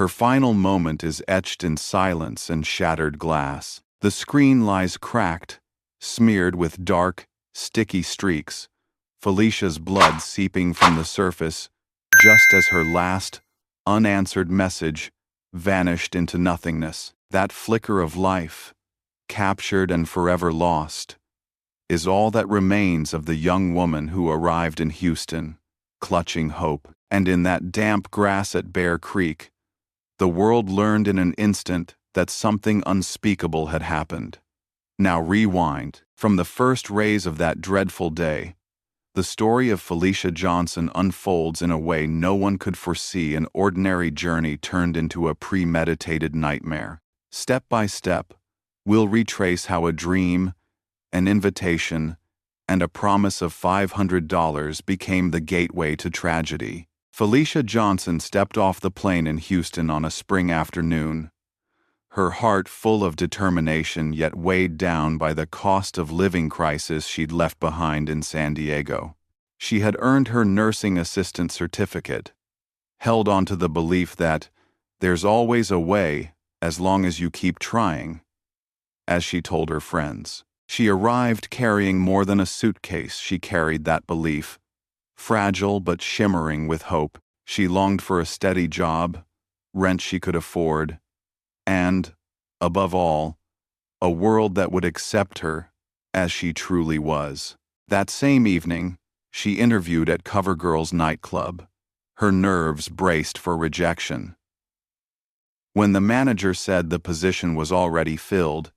Her final moment is etched in silence and shattered glass. The screen lies cracked, smeared with dark, sticky streaks, Felicia's blood seeping from the surface, just as her last, unanswered message vanished into nothingness. That flicker of life, captured and forever lost, is all that remains of the young woman who arrived in Houston, clutching hope. And in that damp grass at Bear Creek, the world learned in an instant that something unspeakable had happened. Now rewind. From the first rays of that dreadful day, the story of Felicia Johnson unfolds in a way no one could foresee. An ordinary journey turned into a premeditated nightmare. Step by step, we'll retrace how a dream, an invitation, and a promise of $500 became the gateway to tragedy. Felicia Johnson stepped off the plane in Houston on a spring afternoon, her heart full of determination yet weighed down by the cost of living crisis she'd left behind in San Diego. She had earned her nursing assistant certificate, held on to the belief that there's always a way as long as you keep trying, as she told her friends. She arrived carrying more than a suitcase. She carried that belief, fragile but shimmering with hope. She longed for a steady job, rent she could afford, and, above all, a world that would accept her as she truly was. That same evening, she interviewed at CoverGirl's nightclub, her nerves braced for rejection. When the manager said the position was already filled,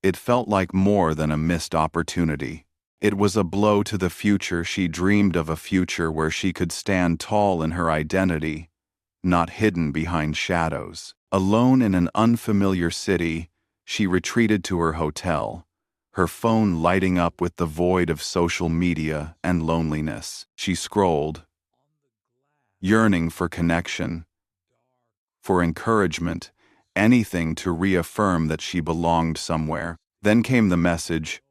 it felt like more than a missed opportunity. It was a blow to the future she dreamed of, a future where she could stand tall in her identity, not hidden behind shadows. Alone in an unfamiliar city, she retreated to her hotel, her phone lighting up with the void of social media and loneliness. She scrolled, yearning for connection, for encouragement, anything to reaffirm that she belonged somewhere. Then came the message,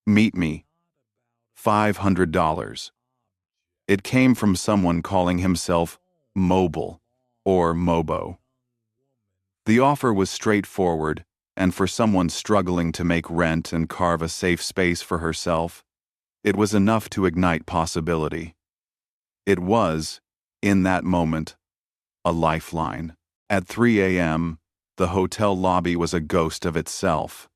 "Meet me, $500. It came from someone calling himself Mobile, or Mobo. The offer was straightforward, and for someone struggling to make rent and carve a safe space for herself, it was enough to ignite possibility. It was, in that moment, a lifeline. At 3 a.m., the hotel lobby was a ghost of itself.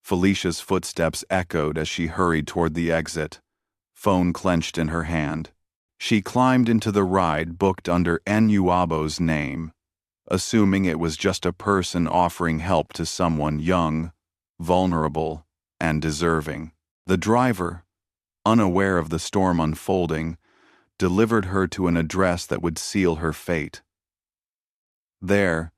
Felicia's footsteps echoed as she hurried toward the exit, phone clenched in her hand. She climbed into the ride booked under Enuabo's name, assuming it was just a person offering help to someone young, vulnerable, and deserving. The driver, unaware of the storm unfolding, delivered her to an address that would seal her fate. There,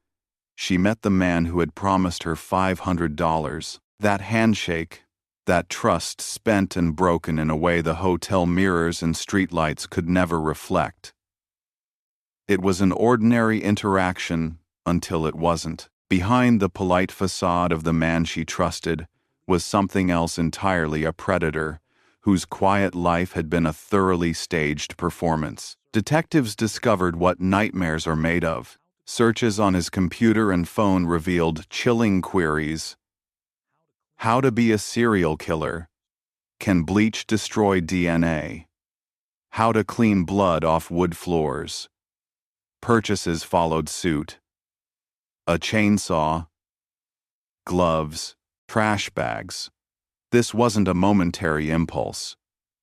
she met the man who had promised her $500. That handshake, that trust spent and broken in a way the hotel mirrors and streetlights could never reflect. It was an ordinary interaction until it wasn't. Behind the polite facade of the man she trusted was something else entirely, a predator whose quiet life had been a thoroughly staged performance. Detectives discovered what nightmares are made of. Searches on his computer and phone revealed chilling queries. How to be a serial killer? Can bleach destroy DNA? How to clean blood off wood floors? Purchases followed suit. A chainsaw, gloves, trash bags. This wasn't a momentary impulse.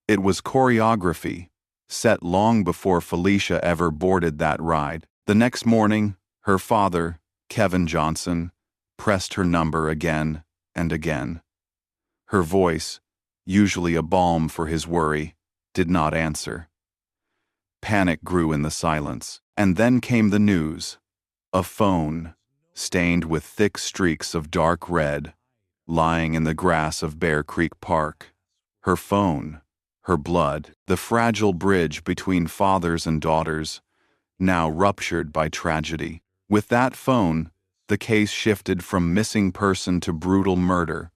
It was choreography, set long before Felicia ever boarded that ride. The next morning, her father, Kevin Johnson, pressed her number again and again. Her voice, usually a balm for his worry, did not answer. Panic grew in the silence, and then came the news. A phone, stained with thick streaks of dark red, lying in the grass of Bear Creek Park. Her phone, her blood, the fragile bridge between fathers and daughters, now ruptured by tragedy. With that phone, the case shifted from missing person to brutal murder.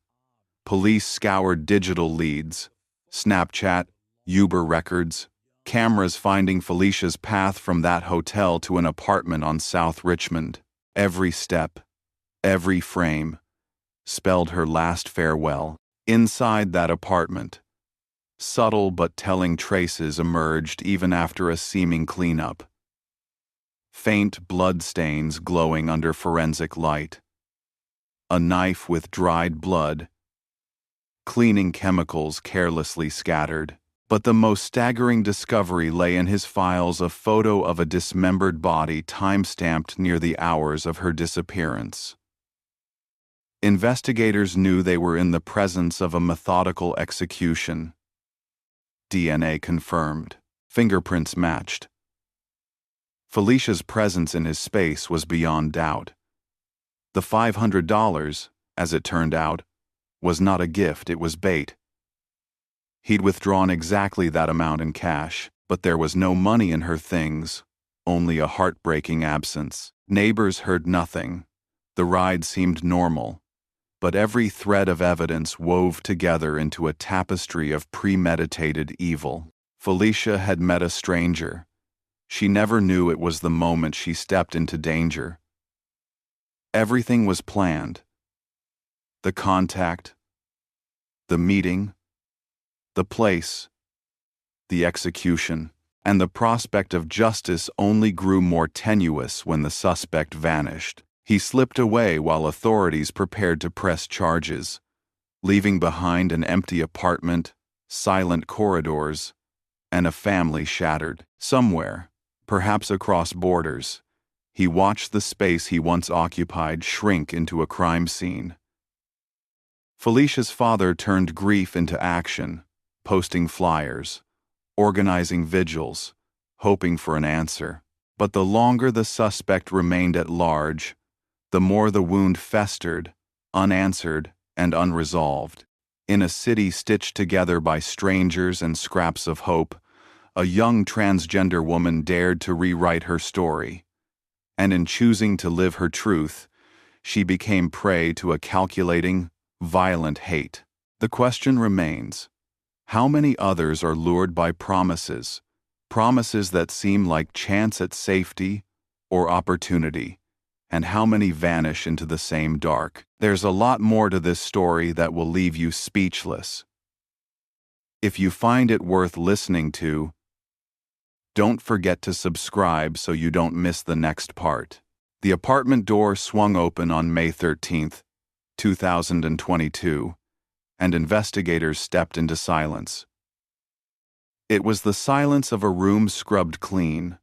Police scoured digital leads, Snapchat, Uber records, cameras finding Felicia's path from that hotel to an apartment on South Richmond. Every step, every frame, spelled her last farewell. Inside that apartment, subtle but telling traces emerged even after a seeming cleanup. Faint blood stains glowing under forensic light. A knife with dried blood. Cleaning chemicals carelessly scattered. But the most staggering discovery lay in his files, a photo of a dismembered body time-stamped near the hours of her disappearance. Investigators knew they were in the presence of a methodical execution. DNA confirmed. Fingerprints matched. Felicia's presence in his space was beyond doubt. The $500, as it turned out, was not a gift, it was bait. He'd withdrawn exactly that amount in cash, but there was no money in her things, only a heartbreaking absence. Neighbors heard nothing. The ride seemed normal, but every thread of evidence wove together into a tapestry of premeditated evil. Felicia had met a stranger. She never knew it was the moment she stepped into danger. Everything was planned. The contact, the meeting, the place, the execution, and the prospect of justice only grew more tenuous when the suspect vanished. He slipped away while authorities prepared to press charges, leaving behind an empty apartment, silent corridors, and a family shattered. Somewhere, perhaps across borders, he watched the space he once occupied shrink into a crime scene. Felicia's father turned grief into action, posting flyers, organizing vigils, hoping for an answer. But the longer the suspect remained at large, the more the wound festered, unanswered and unresolved. In a city stitched together by strangers and scraps of hope, a young transgender woman dared to rewrite her story. And in choosing to live her truth, she became prey to a calculating, violent hate. The question remains: how many others are lured by promises that seem like chance at safety or opportunity, and how many vanish into the same dark? There's a lot more to this story that will leave you speechless. If you find it worth listening to, don't forget to subscribe so you don't miss the next part. The apartment door swung open on May 13, 2022, and investigators stepped into silence. It was the silence of a room scrubbed clean,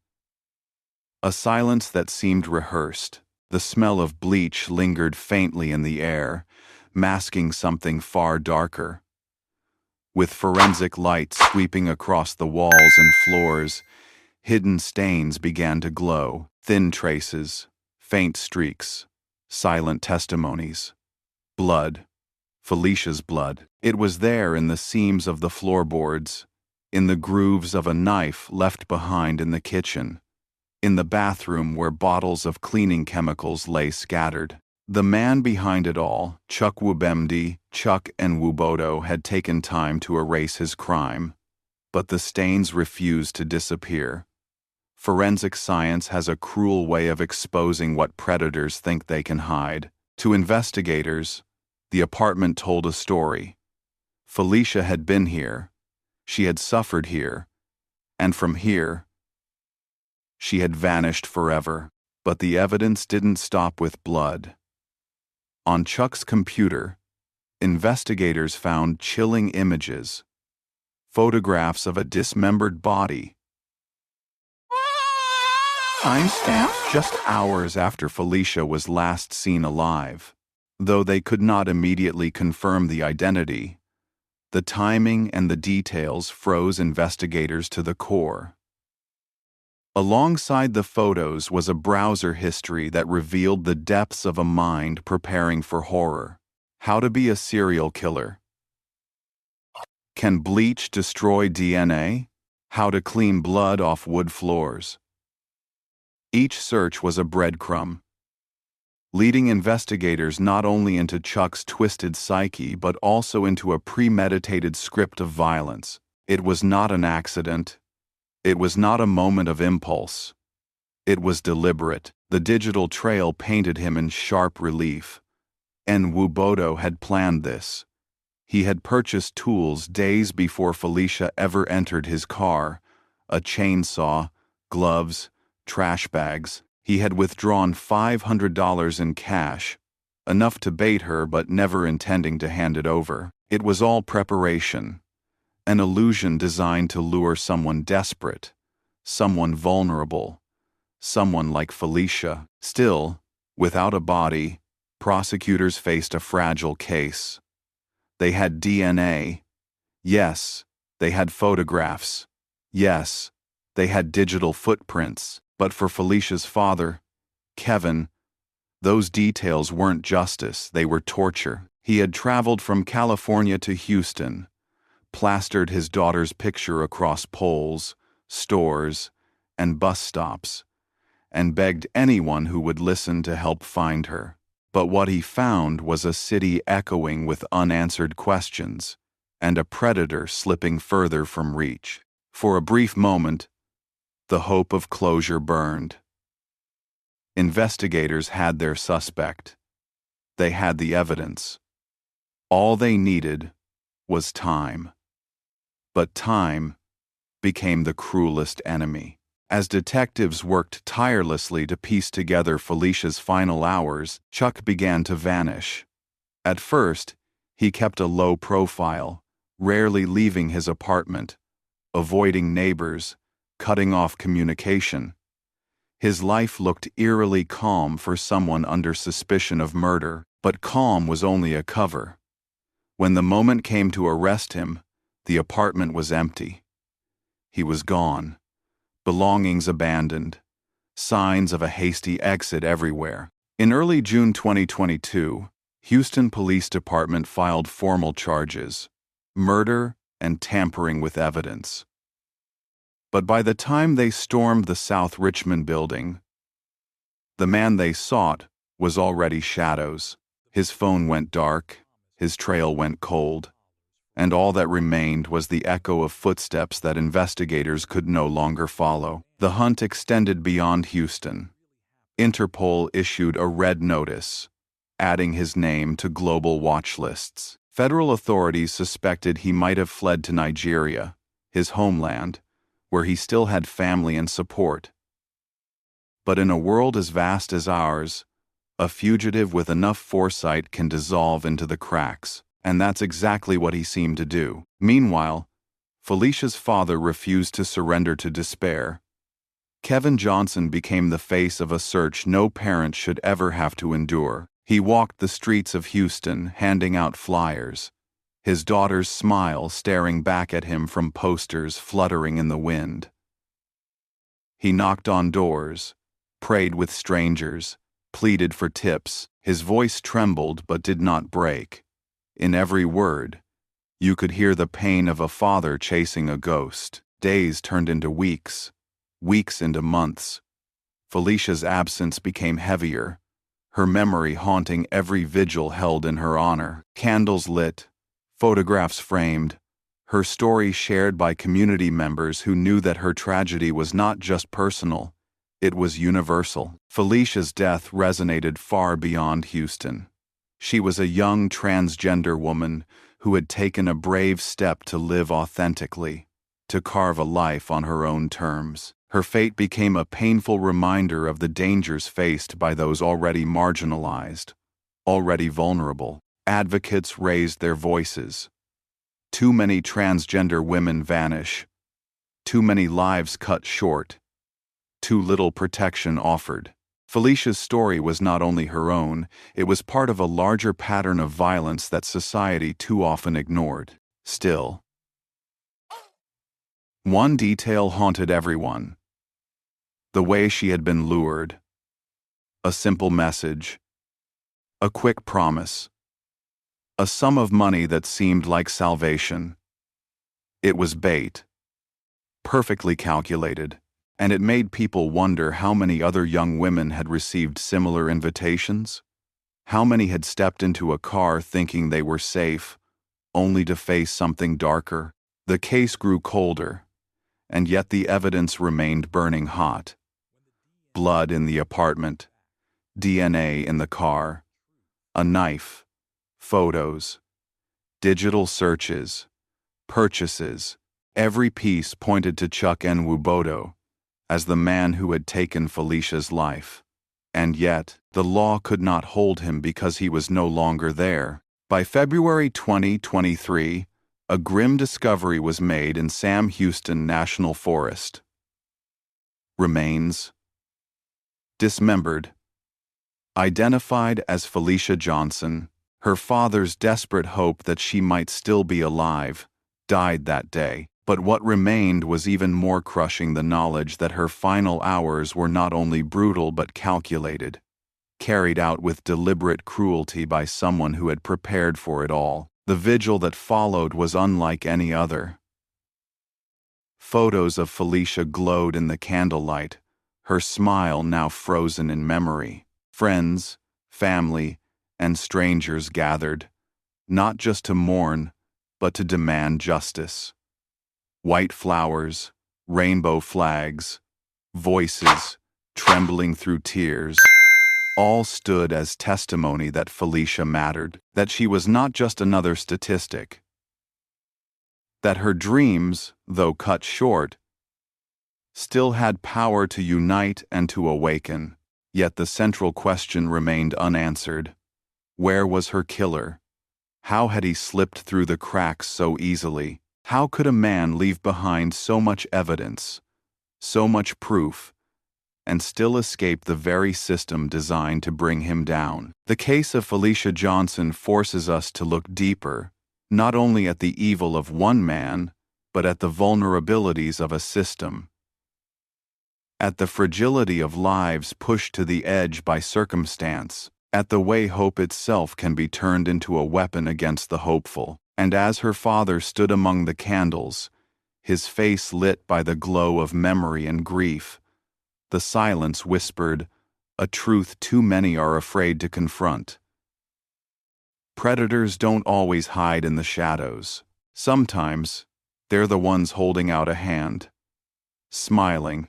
a silence that seemed rehearsed. The smell of bleach lingered faintly in the air, masking something far darker. With forensic light sweeping across the walls and floors, hidden stains began to glow, thin traces, faint streaks, silent testimonies. Blood. Felicia's blood. It was there in the seams of the floorboards, in the grooves of a knife left behind in the kitchen, in the bathroom where bottles of cleaning chemicals lay scattered. The man behind it all, Chuck Wubemdi, Chuck and Wubodo, had taken time to erase his crime, but the stains refused to disappear. Forensic science has a cruel way of exposing what predators think they can hide. To investigators, the apartment told a story. Felicia had been here, she had suffered here, and from here, she had vanished forever. But the evidence didn't stop with blood. On Chuck's computer, investigators found chilling images, photographs of a dismembered body. Timestamps just hours after Felicia was last seen alive. Though they could not immediately confirm the identity, the timing and the details froze investigators to the core. Alongside the photos was a browser history that revealed the depths of a mind preparing for horror. How to be a serial killer. Can bleach destroy DNA? How to clean blood off wood floors. Each search was a breadcrumb, leading investigators not only into Chuck's twisted psyche but also into a premeditated script of violence. It was not an accident. It was not a moment of impulse. It was deliberate. The digital trail painted him in sharp relief. And Wubodo had planned this. He had purchased tools days before Felicia ever entered his car: a chainsaw, gloves, trash bags. He had withdrawn $500 in cash, enough to bait her but never intending to hand it over. It was all preparation, an illusion designed to lure someone desperate, someone vulnerable, someone like Felicia. Still, without a body, prosecutors faced a fragile case. They had DNA. Yes, they had photographs. Yes, they had digital footprints. But for Felicia's father, Kevin, those details weren't justice, they were torture. He had traveled from California to Houston, plastered his daughter's picture across poles, stores, and bus stops, and begged anyone who would listen to help find her. But what he found was a city echoing with unanswered questions, and a predator slipping further from reach. For a brief moment, the hope of closure burned. Investigators had their suspect. They had the evidence. All they needed was time. But time became the cruelest enemy. As detectives worked tirelessly to piece together Felicia's final hours, Chuck began to vanish. At first, he kept a low profile, rarely leaving his apartment, avoiding neighbors, cutting off communication. His life looked eerily calm for someone under suspicion of murder, but calm was only a cover. When the moment came to arrest him, the apartment was empty. He was gone, belongings abandoned, signs of a hasty exit everywhere. In early June 2022, Houston Police Department filed formal charges: murder and tampering with evidence. But by the time they stormed the South Richmond building, the man they sought was already shadows. His phone went dark, his trail went cold, and all that remained was the echo of footsteps that investigators could no longer follow. The hunt extended beyond Houston. Interpol issued a red notice, adding his name to global watch lists. Federal authorities suspected he might have fled to Nigeria, his homeland, where he still had family and support. But in a world as vast as ours, a fugitive with enough foresight can dissolve into the cracks, and that's exactly what he seemed to do. Meanwhile, Felicia's father refused to surrender to despair. Kevin Johnson became the face of a search no parent should ever have to endure. He walked the streets of Houston, handing out flyers, his daughter's smile staring back at him from posters fluttering in the wind. He knocked on doors, prayed with strangers, pleaded for tips. His voice trembled but did not break. In every word, you could hear the pain of a father chasing a ghost. Days turned into weeks, weeks into months. Felicia's absence became heavier, her memory haunting every vigil held in her honor. Candles lit, photographs framed, her story shared by community members who knew that her tragedy was not just personal, it was universal. Felicia's death resonated far beyond Houston. She was a young transgender woman who had taken a brave step to live authentically, to carve a life on her own terms. Her fate became a painful reminder of the dangers faced by those already marginalized, already vulnerable. Advocates raised their voices. Too many transgender women vanish. Too many lives cut short. Too little protection offered. Felicia's story was not only her own, it was part of a larger pattern of violence that society too often ignored. Still, one detail haunted everyone: the way she had been lured. A simple message, a quick promise, a sum of money that seemed like salvation. It was bait, perfectly calculated, and it made people wonder how many other young women had received similar invitations. How many had stepped into a car thinking they were safe, only to face something darker. The case grew colder, and yet the evidence remained burning hot. Blood in the apartment, DNA in the car, a knife, photos, digital searches, purchases. Every piece pointed to Chuck Nwubodo as the man who had taken Felicia's life. And yet, the law could not hold him because he was no longer there. By February 2023, a grim discovery was made in Sam Houston National Forest. Remains dismembered. Identified as Felicia Johnson, her father's desperate hope that she might still be alive died that day. But what remained was even more crushing: the knowledge that her final hours were not only brutal but calculated, carried out with deliberate cruelty by someone who had prepared for it all. The vigil that followed was unlike any other. Photos of Felicia glowed in the candlelight, her smile now frozen in memory. Friends, family, and strangers gathered, not just to mourn, but to demand justice. White flowers, rainbow flags, voices trembling through tears, all stood as testimony that Felicia mattered, that she was not just another statistic, that her dreams, though cut short, still had power to unite and to awaken. Yet the central question remained unanswered. Where was her killer? How had he slipped through the cracks so easily? How could a man leave behind so much evidence, so much proof, and still escape the very system designed to bring him down? The case of Felicia Johnson forces us to look deeper, not only at the evil of one man, but at the vulnerabilities of a system, at the fragility of lives pushed to the edge by circumstance, at the way hope itself can be turned into a weapon against the hopeful. And as her father stood among the candles, his face lit by the glow of memory and grief, the silence whispered a truth too many are afraid to confront. Predators don't always hide in the shadows. Sometimes, they're the ones holding out a hand, smiling,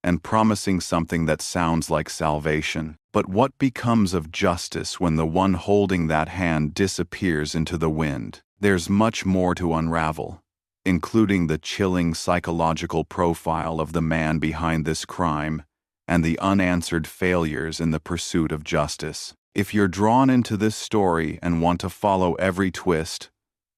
and promising something that sounds like salvation. But what becomes of justice when the one holding that hand disappears into the wind? There's much more to unravel, including the chilling psychological profile of the man behind this crime and the unanswered failures in the pursuit of justice. If you're drawn into this story and want to follow every twist,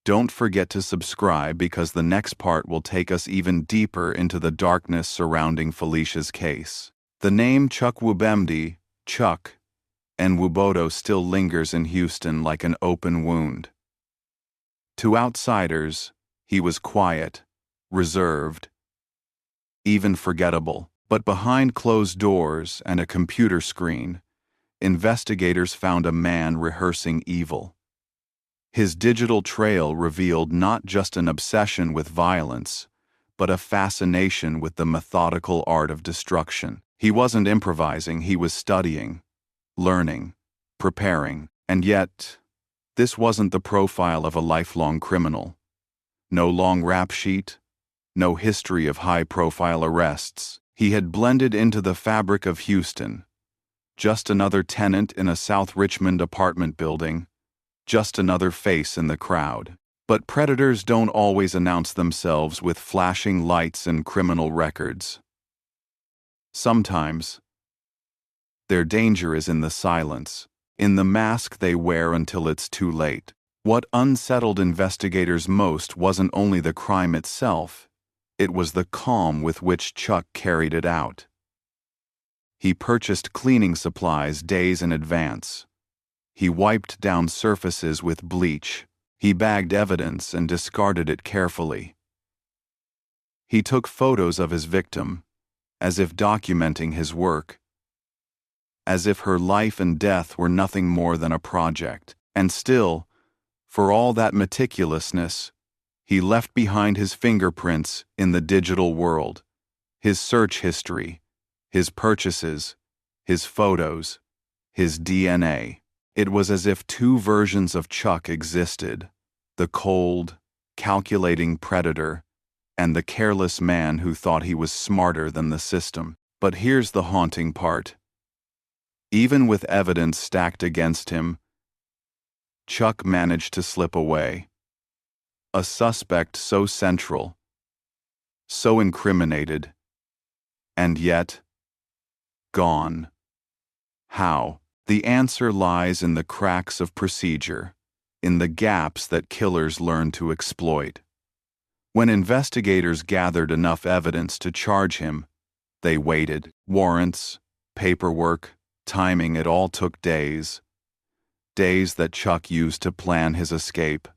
don't forget to subscribe, because the next part will take us even deeper into the darkness surrounding Felicia's case. The name Chuck Nwubemdi, Chuck Nwubodo, still lingers in Houston like an open wound. To outsiders, he was quiet, reserved, even forgettable. But behind closed doors and a computer screen, investigators found a man rehearsing evil. His digital trail revealed not just an obsession with violence, but a fascination with the methodical art of destruction. He wasn't improvising, he was studying, learning, preparing. And yet, this wasn't the profile of a lifelong criminal. No long rap sheet, no history of high-profile arrests. He had blended into the fabric of Houston. Just another tenant in a South Richmond apartment building, just another face in the crowd. But predators don't always announce themselves with flashing lights and criminal records. Sometimes, their danger is in the silence, in the mask they wear until it's too late. What unsettled investigators most wasn't only the crime itself, it was the calm with which Chuck carried it out. He purchased cleaning supplies days in advance. He wiped down surfaces with bleach. He bagged evidence and discarded it carefully. He took photos of his victim, as if documenting his work, as if her life and death were nothing more than a project. And still, for all that meticulousness, he left behind his fingerprints in the digital world, his search history, his purchases, his photos, his DNA. It was as if two versions of Chuck existed: the cold, calculating predator and the careless man who thought he was smarter than the system. But here's the haunting part. Even with evidence stacked against him, Chuck managed to slip away. A suspect so central, so incriminated, and yet gone. How? The answer lies in the cracks of procedure, in the gaps that killers learn to exploit. When investigators gathered enough evidence to charge him, they waited. Warrants, paperwork, timing, it all took days. Days that Chuck used to plan his escape.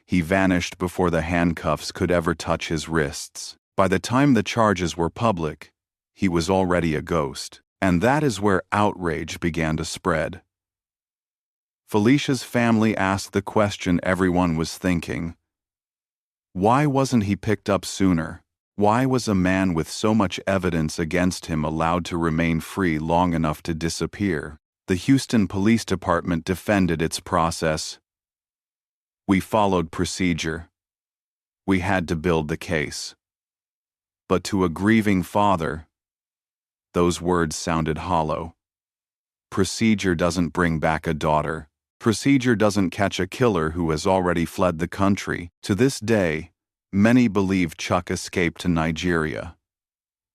He vanished before the handcuffs could ever touch his wrists. By the time the charges were public, he was already a ghost. And that is where outrage began to spread. Felicia's family asked the question everyone was thinking. Why wasn't he picked up sooner? Why was a man with so much evidence against him allowed to remain free long enough to disappear? The Houston Police Department defended its process. We followed procedure. We had to build the case. But to a grieving father, those words sounded hollow. Procedure doesn't bring back a daughter. Procedure doesn't catch a killer who has already fled the country. To this day, many believe Chuck escaped to Nigeria.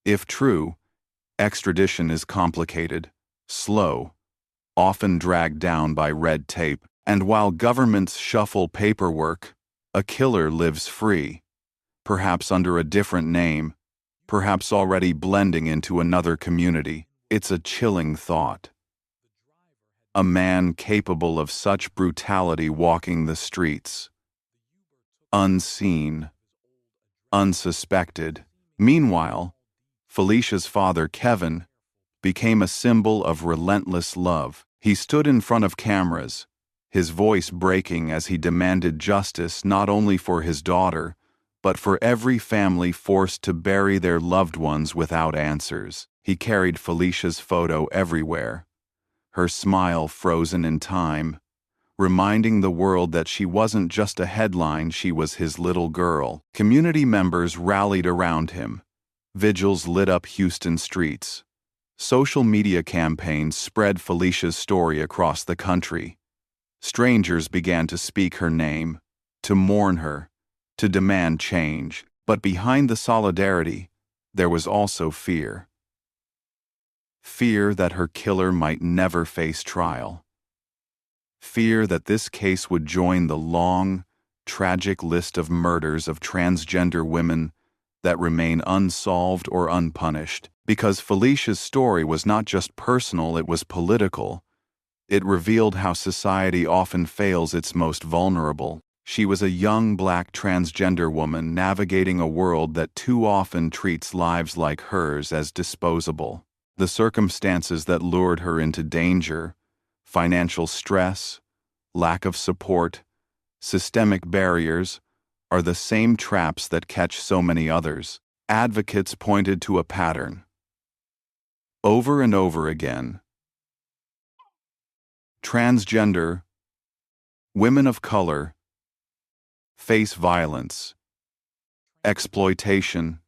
If true, extradition is complicated, slow, often dragged down by red tape, and while governments shuffle paperwork, a killer lives free, perhaps under a different name, perhaps already blending into another community. It's a chilling thought. A man capable of such brutality walking the streets, unseen, unsuspected. Meanwhile, Felicia's father, Kevin, became a symbol of relentless love. He stood in front of cameras, his voice breaking as he demanded justice not only for his daughter, but for every family forced to bury their loved ones without answers. He carried Felicia's photo everywhere, her smile frozen in time, reminding the world that she wasn't just a headline, she was his little girl. Community members rallied around him. Vigils lit up Houston streets. Social media campaigns spread Felicia's story across the country. Strangers began to speak her name, to mourn her, to demand change. But behind the solidarity, there was also fear. Fear that her killer might never face trial. Fear that this case would join the long, tragic list of murders of transgender women that remain unsolved or unpunished. Because Felicia's story was not just personal, it was political. It revealed how society often fails its most vulnerable. She was a young black transgender woman navigating a world that too often treats lives like hers as disposable. The circumstances that lured her into danger, financial stress, lack of support, systemic barriers, are the same traps that catch so many others. Advocates pointed to a pattern. Over and over again, transgender, women of color, face violence, exploitation,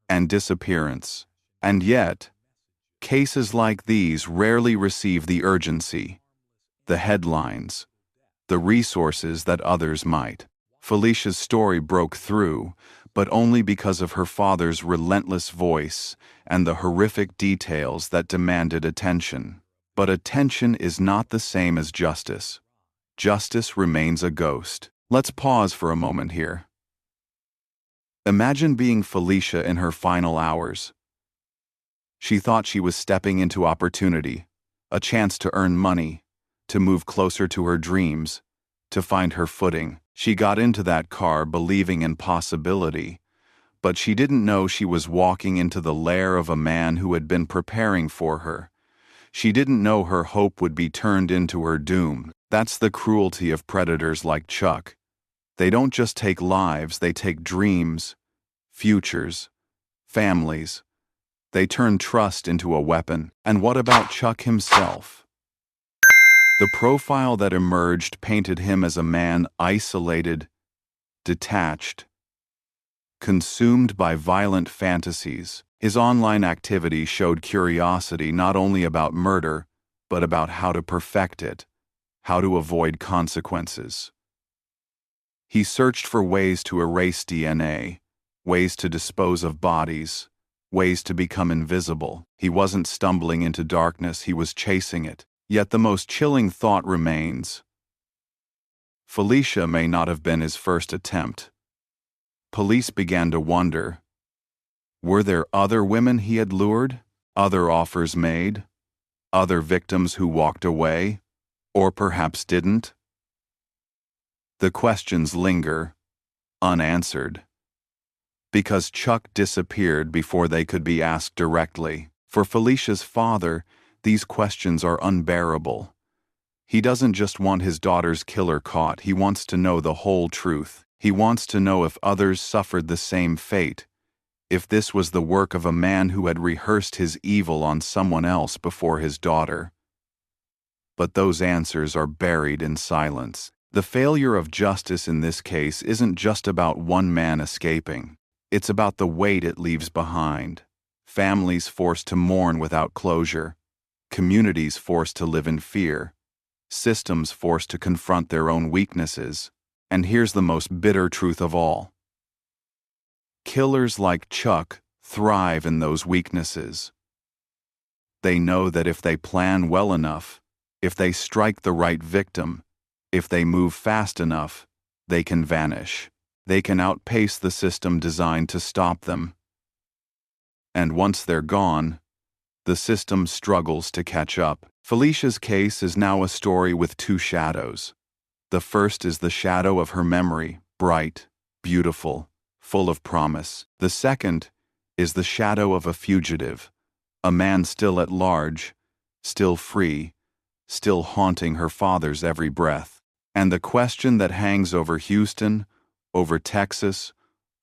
and disappearance. And yet, cases like these rarely receive the urgency, the headlines, the resources that others might. Felicia's story broke through, but only because of her father's relentless voice and the horrific details that demanded attention. But attention is not the same as justice. Justice remains a ghost. Let's pause for a moment here. Imagine being Felicia in her final hours. She thought she was stepping into opportunity, a chance to earn money, to move closer to her dreams, to find her footing. She got into that car believing in possibility, but she didn't know she was walking into the lair of a man who had been preparing for her. She didn't know her hope would be turned into her doom. That's the cruelty of predators like Chuck. They don't just take lives, they take dreams, futures, families. They turn trust into a weapon. And what about Chuck himself? The profile that emerged painted him as a man isolated, detached, consumed by violent fantasies. His online activity showed curiosity not only about murder, but about how to perfect it, how to avoid consequences. He searched for ways to erase DNA, ways to dispose of bodies, ways to become invisible. He wasn't stumbling into darkness, he was chasing it. Yet the most chilling thought remains. Felicia may not have been his first attempt. Police began to wonder, were there other women he had lured, other offers made, other victims who walked away, or perhaps didn't? The questions linger, unanswered, because Chuck disappeared before they could be asked directly. For Felicia's father, these questions are unbearable. He doesn't just want his daughter's killer caught, he wants to know the whole truth. He wants to know if others suffered the same fate, if this was the work of a man who had rehearsed his evil on someone else before his daughter. But those answers are buried in silence. The failure of justice in this case isn't just about one man escaping. It's about the weight it leaves behind. Families forced to mourn without closure. Communities forced to live in fear. Systems forced to confront their own weaknesses. And here's the most bitter truth of all. Killers like Chuck thrive in those weaknesses. They know that if they plan well enough, if they strike the right victim, if they move fast enough, they can vanish. They can outpace the system designed to stop them. And once they're gone, the system struggles to catch up. Felicia's case is now a story with two shadows. The first is the shadow of her memory, bright, beautiful, full of promise. The second is the shadow of a fugitive, a man still at large, still free, still haunting her father's every breath. And the question that hangs over Houston, over Texas,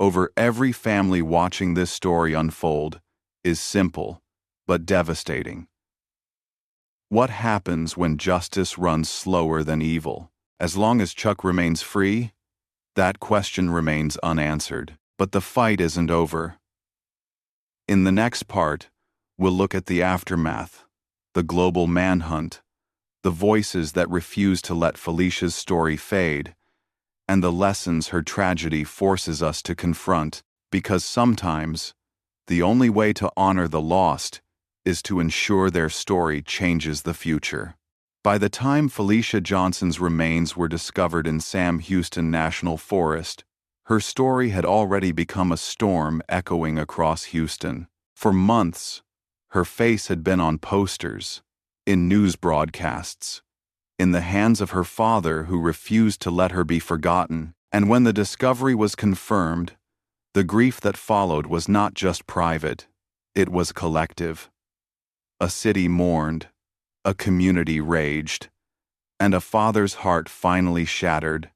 over every family watching this story unfold, is simple, but devastating. What happens when justice runs slower than evil? As long as Chuck remains free, that question remains unanswered. But the fight isn't over. In the next part, we'll look at the aftermath, the global manhunt, the voices that refuse to let Felicia's story fade, and the lessons her tragedy forces us to confront, because sometimes the only way to honor the lost is to ensure their story changes the future. By the time Felicia Johnson's remains were discovered in Sam Houston National Forest, her story had already become a storm echoing across Houston. For months, her face had been on posters, in news broadcasts, in the hands of her father who refused to let her be forgotten. And when the discovery was confirmed, the grief that followed was not just private, it was collective. A city mourned, a community raged, and a father's heart finally shattered,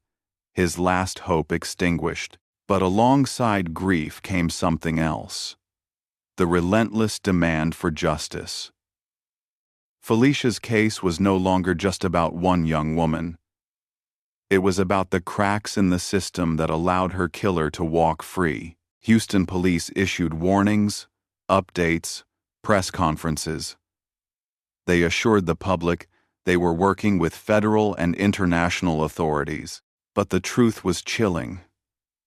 his last hope extinguished. But alongside grief came something else: the relentless demand for justice. Felicia's case was no longer just about one young woman. It was about the cracks in the system that allowed her killer to walk free. Houston police issued warnings, updates, press conferences. They assured the public they were working with federal and international authorities. But the truth was chilling.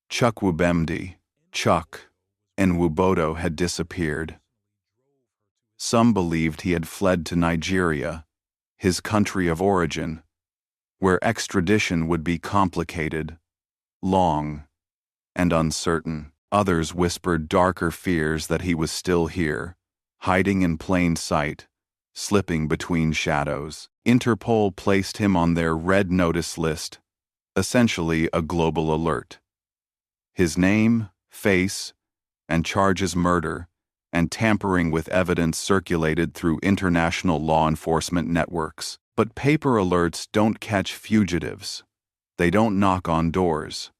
Chuck Wubemdi, Chuck, and Wubodo had disappeared. Some believed he had fled to Nigeria, his country of origin, where extradition would be complicated, long, and uncertain. Others whispered darker fears that he was still here, hiding in plain sight, slipping between shadows. Interpol placed him on their red notice list, essentially a global alert. His name, face, and charges murder and tampering with evidence circulated through international law enforcement networks. But paper alerts don't catch fugitives. They don't knock on doors.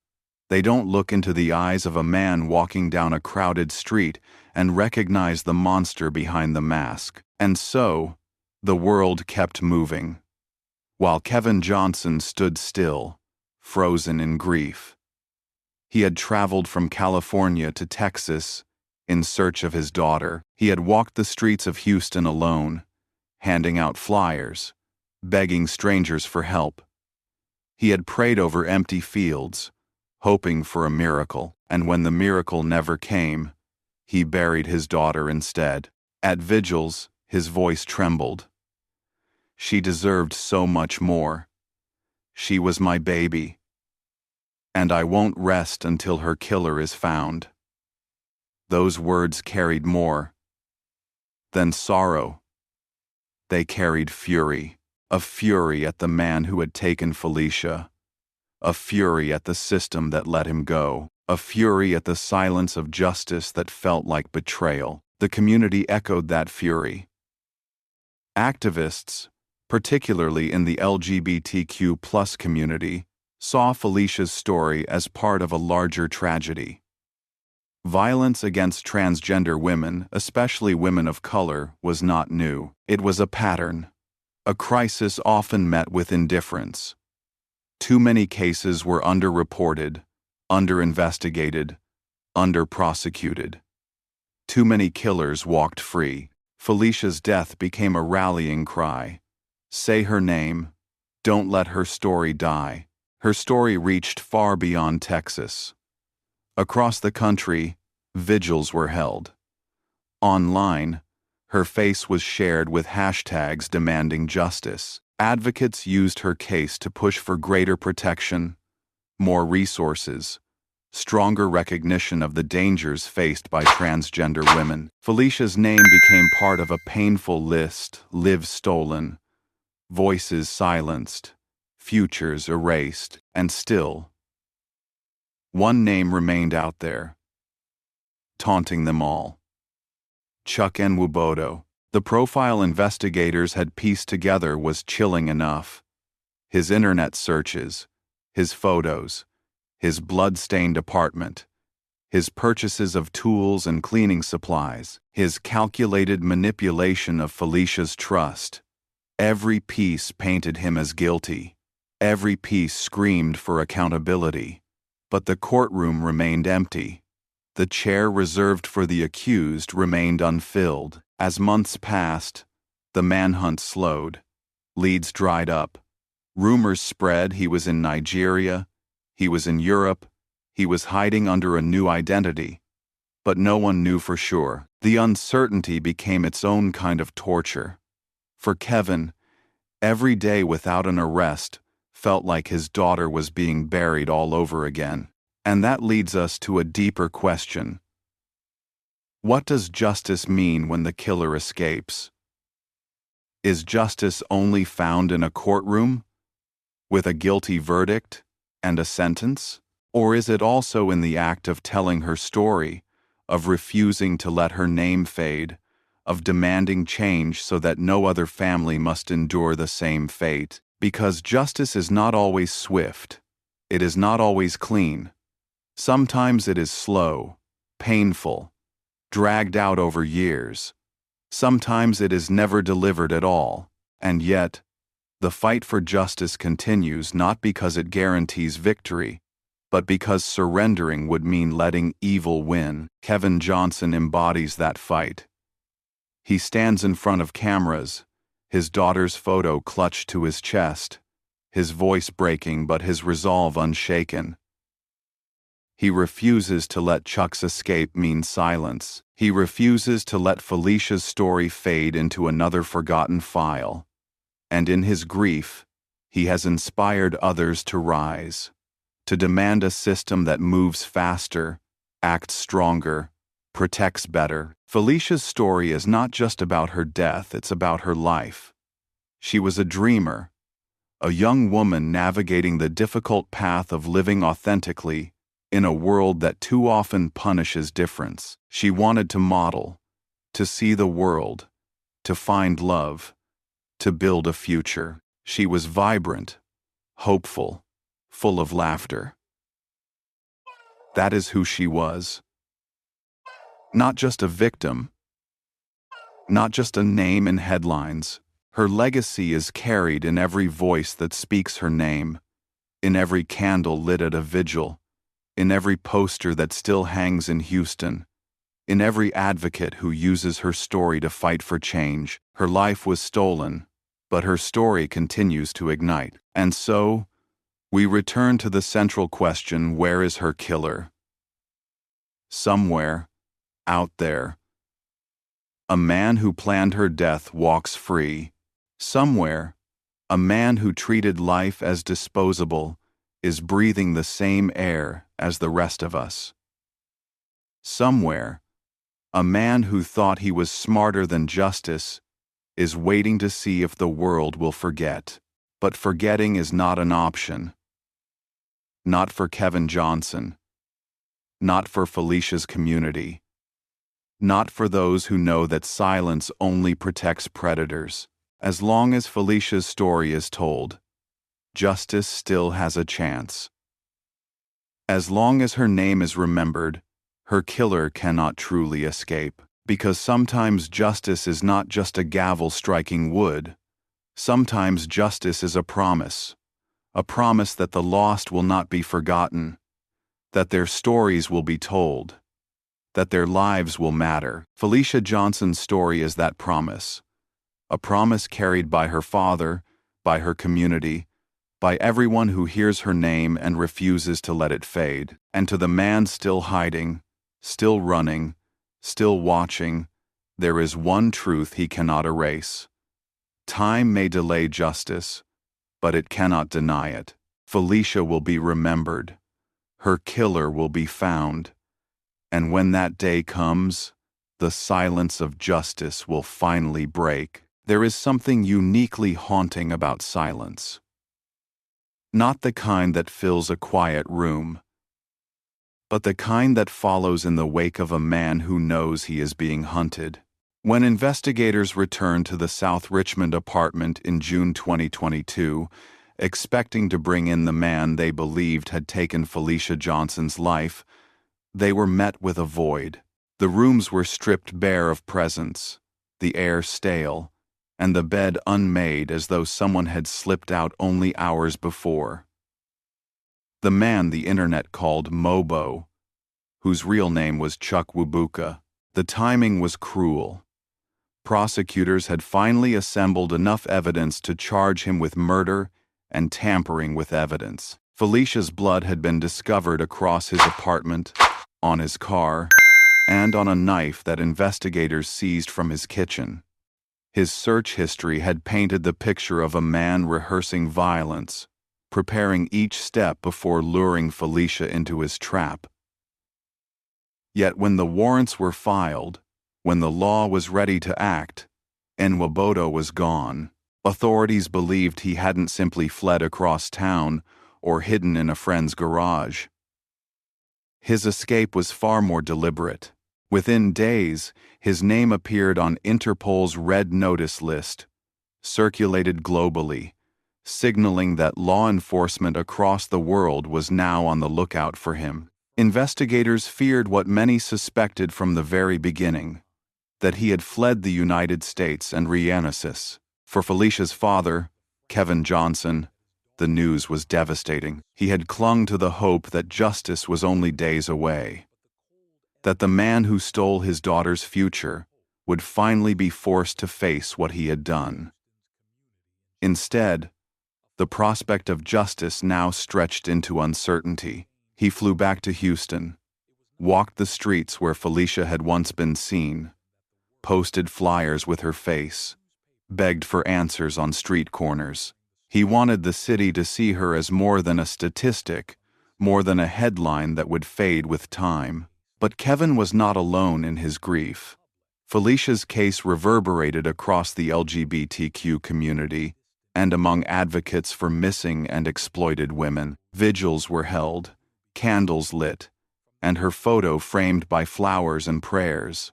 They don't look into the eyes of a man walking down a crowded street and recognize the monster behind the mask. And so, the world kept moving, while Kevin Johnson stood still, frozen in grief. He had traveled from California to Texas in search of his daughter. He had walked the streets of Houston alone, handing out flyers, begging strangers for help. He had prayed over empty fields, hoping for a miracle, and when the miracle never came, he buried his daughter instead. At vigils, his voice trembled. She deserved so much more. She was my baby. And I won't rest until her killer is found. Those words carried more than sorrow. They carried fury, a fury at the man who had taken Felicia, a fury at the system that let him go, a fury at the silence of justice that felt like betrayal. The community echoed that fury. Activists, particularly in the LGBTQ+ community, saw Felicia's story as part of a larger tragedy. Violence against transgender women, especially women of color, was not new. It was a pattern, a crisis often met with indifference. Too many cases were underreported, underinvestigated, underprosecuted. Too many killers walked free. Felicia's death became a rallying cry. Say her name. Don't let her story die. Her story reached far beyond Texas. Across the country, vigils were held. Online, her face was shared with hashtags demanding justice. Advocates used her case to push for greater protection, more resources, stronger recognition of the dangers faced by transgender women. Felicia's name became part of a painful list: lives stolen, voices silenced, futures erased, and still, one name remained out there, taunting them all. Chuck Nwubodo. The profile investigators had pieced together was chilling enough. His internet searches, his photos, his blood-stained apartment, his purchases of tools and cleaning supplies, his calculated manipulation of Felicia's trust. Every piece painted him as guilty. Every piece screamed for accountability. But the courtroom remained empty. The chair reserved for the accused remained unfilled. As months passed, the manhunt slowed. Leads dried up. Rumors spread he was in Nigeria, he was in Europe, he was hiding under a new identity. But no one knew for sure. The uncertainty became its own kind of torture. For Kevin, every day without an arrest felt like his daughter was being buried all over again. And that leads us to a deeper question. What does justice mean when the killer escapes? Is justice only found in a courtroom, with a guilty verdict and a sentence? Or is it also in the act of telling her story, of refusing to let her name fade, of demanding change so that no other family must endure the same fate? Because justice is not always swift. It is not always clean. Sometimes it is slow, painful, dragged out over years. Sometimes it is never delivered at all. And yet, the fight for justice continues not because it guarantees victory, but because surrendering would mean letting evil win. Kevin Johnson embodies that fight. He stands in front of cameras, his daughter's photo clutched to his chest, his voice breaking but his resolve unshaken. He refuses to let Chuck's escape mean silence. He refuses to let Felicia's story fade into another forgotten file. And in his grief, he has inspired others to rise, to demand a system that moves faster, acts stronger, protects better. Felicia's story is not just about her death, it's about her life. She was a dreamer, a young woman navigating the difficult path of living authentically in a world that too often punishes difference. She wanted to model, to see the world, to find love, to build a future. She was vibrant, hopeful, full of laughter. That is who she was. Not just a victim, not just a name in headlines. Her legacy is carried in every voice that speaks her name, in every candle lit at a vigil, in every poster that still hangs in Houston, in every advocate who uses her story to fight for change. Her life was stolen, but her story continues to ignite. And so, we return to the central question: where is her killer? Somewhere, out there, a man who planned her death walks free. Somewhere, a man who treated life as disposable is breathing the same air as the rest of us. Somewhere, a man who thought he was smarter than justice is waiting to see if the world will forget. But forgetting is not an option. Not for Kevin Johnson. Not for Felicia's community. Not for those who know that silence only protects predators. As long as Felicia's story is told, justice still has a chance. As long as her name is remembered, her killer cannot truly escape. Because sometimes justice is not just a gavel striking wood. Sometimes justice is a promise that the lost will not be forgotten, that their stories will be told, that their lives will matter. Felicia Johnson's story is that promise. A promise carried by her father, by her community, by everyone who hears her name and refuses to let it fade. And to the man still hiding, still running, still watching, there is one truth he cannot erase. Time may delay justice, but it cannot deny it. Felicia will be remembered. Her killer will be found. And when that day comes, the silence of justice will finally break. There is something uniquely haunting about silence. Not the kind that fills a quiet room, but the kind that follows in the wake of a man who knows he is being hunted. When investigators returned to the South Richmond apartment in June 2022, expecting to bring in the man they believed had taken Felicia Johnson's life, they were met with a void. The rooms were stripped bare of presence, the air stale, and the bed unmade as though someone had slipped out only hours before. The man the internet called Mobo, whose real name was Chuck Wubuka. The timing was cruel. Prosecutors had finally assembled enough evidence to charge him with murder and tampering with evidence. Felicia's blood had been discovered across his apartment, on his car, and on a knife that investigators seized from his kitchen. His search history had painted the picture of a man rehearsing violence, preparing each step before luring Felicia into his trap. Yet when the warrants were filed, when the law was ready to act, Nwabodo was gone. Authorities believed he hadn't simply fled across town or hidden in a friend's garage. His escape was far more deliberate. Within days, his name appeared on Interpol's Red Notice list, circulated globally, signaling that law enforcement across the world was now on the lookout for him. Investigators feared what many suspected from the very beginning, that he had fled the United States and Reanalysis. For Felicia's father, Kevin Johnson, the news was devastating. He had clung to the hope that justice was only days away, that the man who stole his daughter's future would finally be forced to face what he had done. Instead, the prospect of justice now stretched into uncertainty. He flew back to Houston, walked the streets where Felicia had once been seen, posted flyers with her face, begged for answers on street corners. He wanted the city to see her as more than a statistic, more than a headline that would fade with time. But Kevin was not alone in his grief. Felicia's case reverberated across the LGBTQ community and among advocates for missing and exploited women. Vigils were held, candles lit, and her photo framed by flowers and prayers.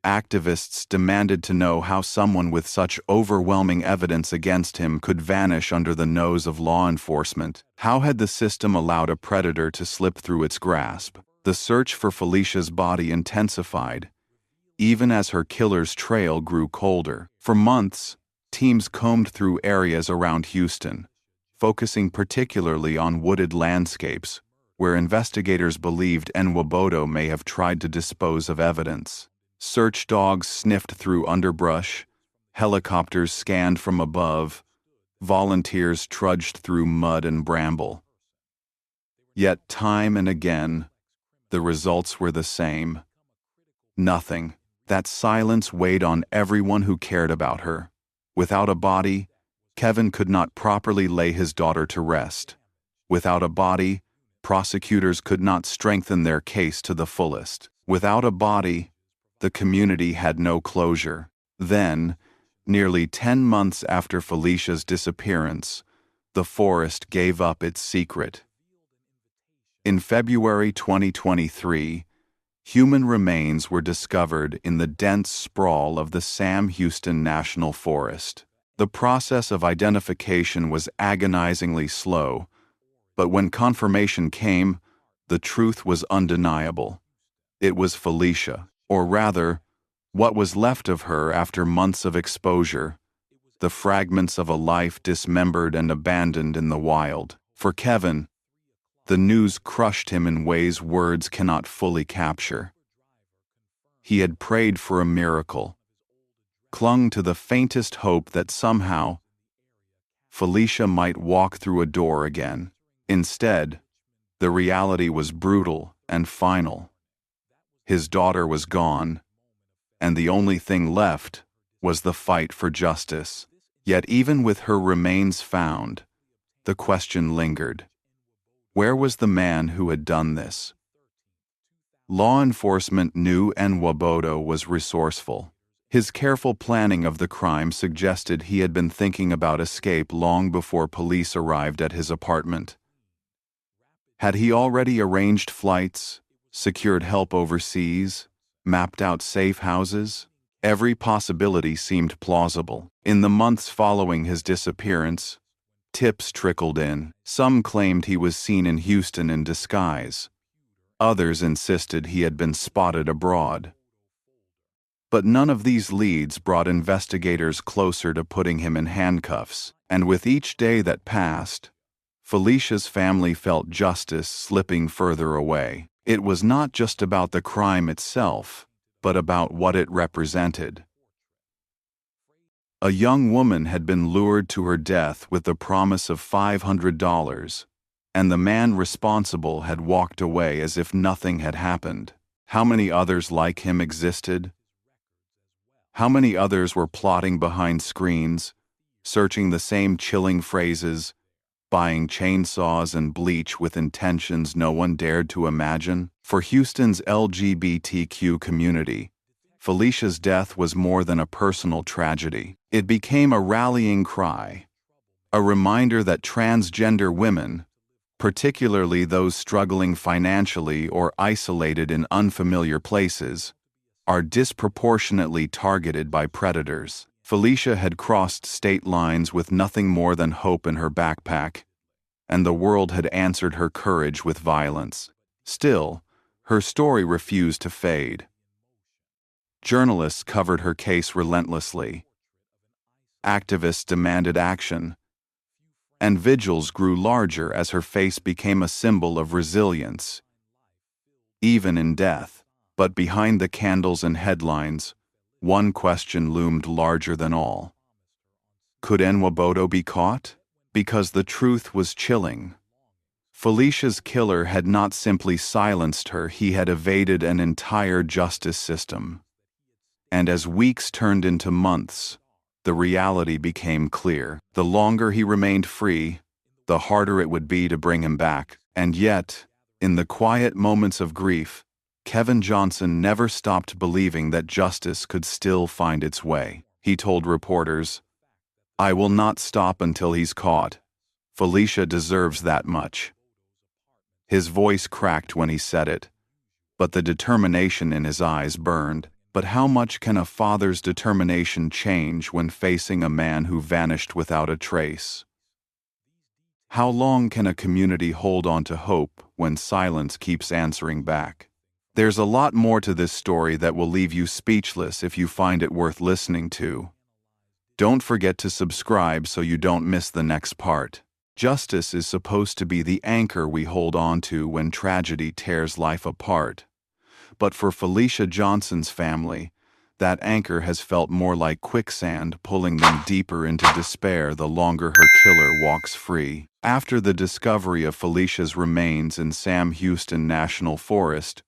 Activists demanded to know how someone with such overwhelming evidence against him could vanish under the nose of law enforcement. How had the system allowed a predator to slip through its grasp? The search for Felicia's body intensified, even as her killer's trail grew colder. For months, teams combed through areas around Houston, focusing particularly on wooded landscapes, where investigators believed Nwabodo may have tried to dispose of evidence. Search dogs sniffed through underbrush, helicopters scanned from above, volunteers trudged through mud and bramble. Yet time and again, the results were the same. Nothing. That silence weighed on everyone who cared about her. Without a body, Kevin could not properly lay his daughter to rest. Without a body, prosecutors could not strengthen their case to the fullest. Without a body, the community had no closure. Then, nearly 10 months after Felicia's disappearance, the forest gave up its secret. In February 2023, human remains were discovered in the dense sprawl of the Sam Houston National Forest. The process of identification was agonizingly slow, but when confirmation came, the truth was undeniable. It was Felicia, or rather, what was left of her after months of exposure, the fragments of a life dismembered and abandoned in the wild. For Kevin, the news crushed him in ways words cannot fully capture. He had prayed for a miracle, clung to the faintest hope that somehow Felicia might walk through a door again. Instead, the reality was brutal and final. His daughter was gone, and the only thing left was the fight for justice. Yet even with her remains found, the question lingered. Where was the man who had done this? Law enforcement knew Nwabodo was resourceful. His careful planning of the crime suggested he had been thinking about escape long before police arrived at his apartment. Had he already arranged flights, secured help overseas, mapped out safe houses? Every possibility seemed plausible. In the months following his disappearance, tips trickled in. Some claimed he was seen in Houston in disguise. Others insisted he had been spotted abroad. But none of these leads brought investigators closer to putting him in handcuffs. And with each day that passed, Felicia's family felt justice slipping further away. It was not just about the crime itself, but about what it represented. A young woman had been lured to her death with the promise of $500, and the man responsible had walked away as if nothing had happened. How many others like him existed? How many others were plotting behind screens, searching the same chilling phrases, buying chainsaws and bleach with intentions no one dared to imagine? For Houston's LGBTQ community, Felicia's death was more than a personal tragedy. It became a rallying cry, a reminder that transgender women, particularly those struggling financially or isolated in unfamiliar places, are disproportionately targeted by predators. Felicia had crossed state lines with nothing more than hope in her backpack, and the world had answered her courage with violence. Still, her story refused to fade. Journalists covered her case relentlessly. Activists demanded action, and vigils grew larger as her face became a symbol of resilience, even in death. But behind the candles and headlines, one question loomed larger than all. Could Nwabodo be caught? Because the truth was chilling. Felicia's killer had not simply silenced her, he had evaded an entire justice system. And as weeks turned into months, the reality became clear. The longer he remained free, the harder it would be to bring him back. And yet, in the quiet moments of grief, Kevin Johnson never stopped believing that justice could still find its way. He told reporters, "I will not stop until he's caught. Felicia deserves that much." His voice cracked when he said it, but the determination in his eyes burned. But how much can a father's determination change when facing a man who vanished without a trace? How long can a community hold on to hope when silence keeps answering back? There's a lot more to this story that will leave you speechless if you find it worth listening to. Don't forget to subscribe so you don't miss the next part. Justice is supposed to be the anchor we hold on to when tragedy tears life apart. But for Felicia Johnson's family, that anchor has felt more like quicksand, pulling them deeper into despair the longer her killer walks free. After the discovery of Felicia's remains in Sam Houston National Forest,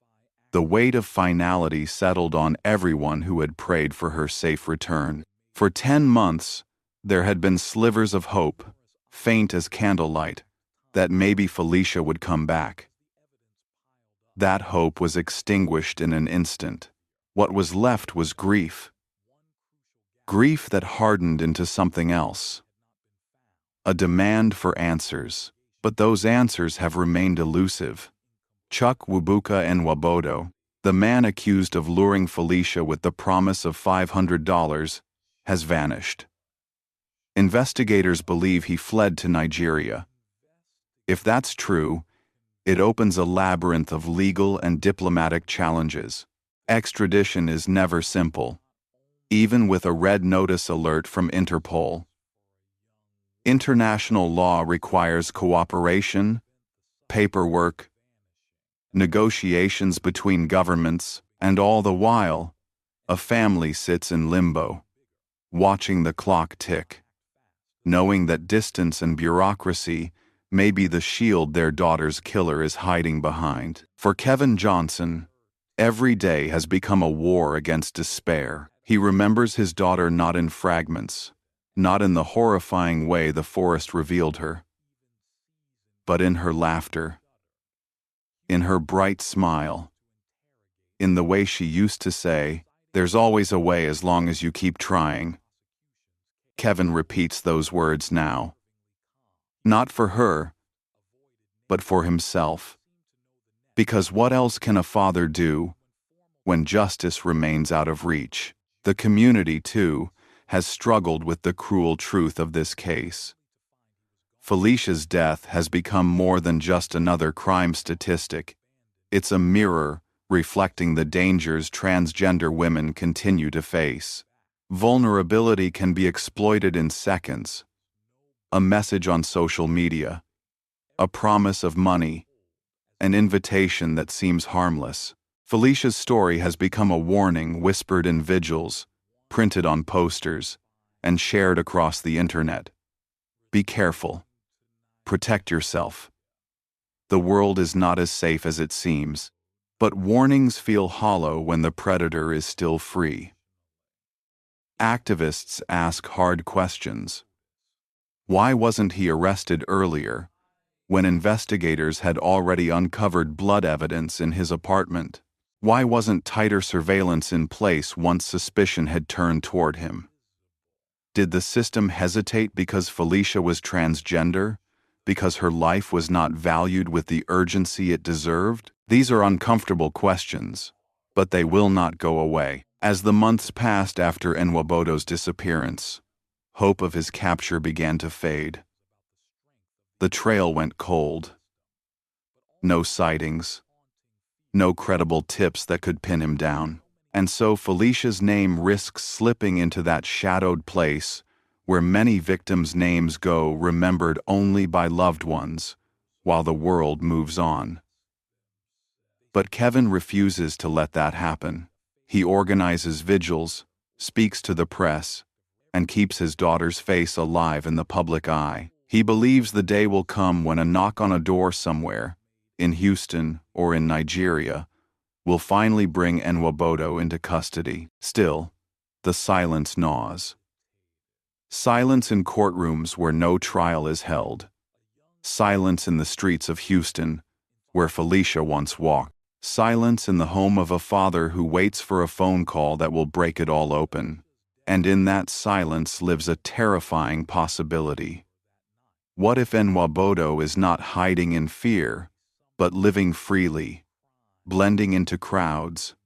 the weight of finality settled on everyone who had prayed for her safe return. For 10 months, there had been slivers of hope, faint as candlelight, that maybe Felicia would come back. That hope was extinguished in an instant. What was left was grief. Grief that hardened into something else. A demand for answers. But those answers have remained elusive. Chuck Wubuka Nwabodo, the man accused of luring Felicia with the promise of $500, has vanished. Investigators believe he fled to Nigeria. If that's true, it opens a labyrinth of legal and diplomatic challenges. Extradition is never simple, even with a red notice alert from Interpol. International law requires cooperation, paperwork, negotiations between governments, and all the while, a family sits in limbo, watching the clock tick, knowing that distance and bureaucracy may be the shield their daughter's killer is hiding behind. For Kevin Johnson, every day has become a war against despair. He remembers his daughter not in fragments, not in the horrifying way the forest revealed her, but in her laughter, in her bright smile, in the way she used to say, "There's always a way as long as you keep trying." Kevin repeats those words now. Not for her, but for himself. Because what else can a father do when justice remains out of reach? The community, too, has struggled with the cruel truth of this case. Felicia's death has become more than just another crime statistic. It's a mirror reflecting the dangers transgender women continue to face. Vulnerability can be exploited in seconds. A message on social media, a promise of money, an invitation that seems harmless. Felicia's story has become a warning whispered in vigils, printed on posters, and shared across the internet. Be careful. Protect yourself. The world is not as safe as it seems, but warnings feel hollow when the predator is still free. Activists ask hard questions. Why wasn't he arrested earlier, when investigators had already uncovered blood evidence in his apartment? Why wasn't tighter surveillance in place once suspicion had turned toward him? Did the system hesitate because Felicia was transgender? Because her life was not valued with the urgency it deserved? These are uncomfortable questions, but they will not go away. As the months passed after Nwabodo's disappearance, hope of his capture began to fade. The trail went cold. No sightings. No credible tips that could pin him down. And so Felicia's name risks slipping into that shadowed place where many victims' names go remembered only by loved ones, while the world moves on. But Kevin refuses to let that happen. He organizes vigils, speaks to the press, and keeps his daughter's face alive in the public eye. He believes the day will come when a knock on a door somewhere, in Houston or in Nigeria, will finally bring Nwabodo into custody. Still, the silence gnaws. Silence in courtrooms where no trial is held. Silence in the streets of Houston, where Felicia once walked. Silence in the home of a father who waits for a phone call that will break it all open. And in that silence lives a terrifying possibility. What if Nwabodo is not hiding in fear, but living freely, blending into crowds,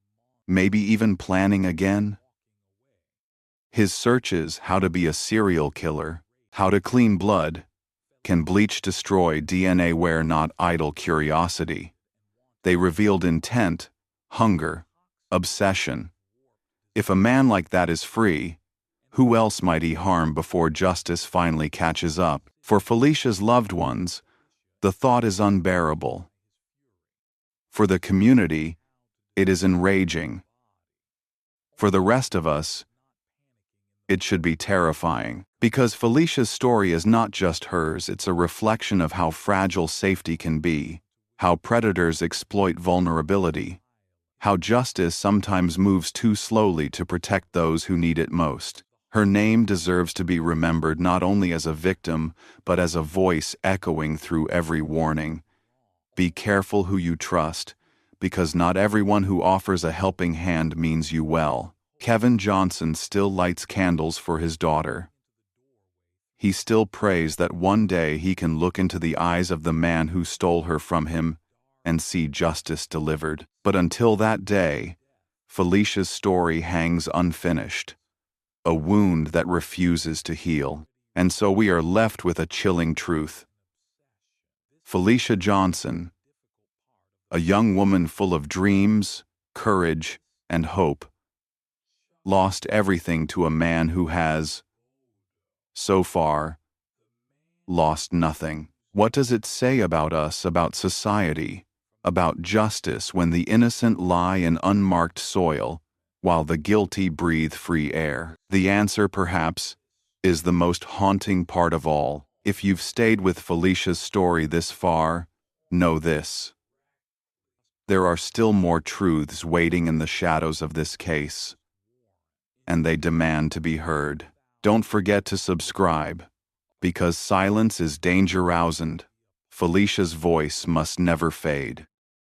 maybe even planning again? His searches, how to be a serial killer, how to clean blood, can bleach destroy DNA where not idle curiosity. They revealed intent, hunger, obsession. If a man like that is free, Who else might he harm before justice finally catches up? For Felicia's loved ones, the thought is unbearable. For the community, it is enraging. For the rest of us, it should be terrifying. Because Felicia's story is not just hers, it's a reflection of how fragile safety can be, how predators exploit vulnerability, how justice sometimes moves too slowly to protect those who need it most. Her name deserves to be remembered not only as a victim, but as a voice echoing through every warning. Be careful who you trust, because not everyone who offers a helping hand means you well. Kevin Johnson still lights candles for his daughter. He still prays that one day he can look into the eyes of the man who stole her from him and see justice delivered. But until that day, Felicia's story hangs unfinished, a wound that refuses to heal. And so we are left with a chilling truth. Felicia Johnson, a young woman full of dreams, courage, and hope, lost everything to a man who has, so far, lost nothing. What does it say about us, about society, about justice when the innocent lie in unmarked soil, while the guilty breathe free air? The answer, perhaps, is the most haunting part of all. If you've stayed with Felicia's story this far, know this: there are still more truths waiting in the shadows of this case, and they demand to be heard. Don't forget to subscribe, because silence is danger-rousing. Felicia's voice must never fade.